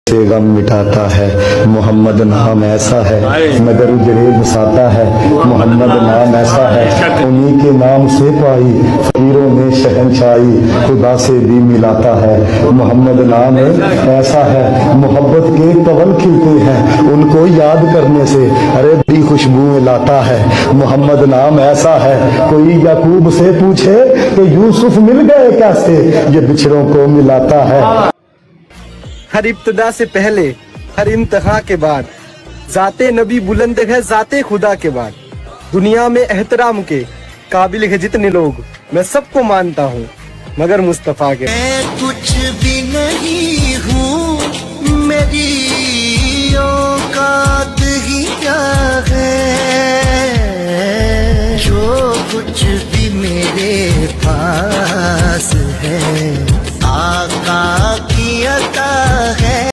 से गम मिटाता है मोहम्मद नाम ऐसा है, मगर उजड़े बसाता है मोहम्मद नाम ऐसा है। उन्हीं के नाम से पाई फकीरों में शहनशाही, खुदा से भी मिलाता है मोहम्मद नाम ऐसा है। मोहब्बत के कवल खिलते हैं उनको याद करने से, अरे बड़ी खुशबुएं लाता है मोहम्मद नाम ऐसा है। कोई याकूब से पूछे कि यूसुफ मिल गए कैसे, ये बिछड़ों को मिलाता है। हर इब्तिदा से पहले हर इम्तिहा के बाद जाते नबी बुलंद है जाते खुदा के बाद। दुनिया में एहतराम के काबिल है जितने लोग, मैं सबको मानता हूँ मगर मुस्तफा के। कुछ भी नहीं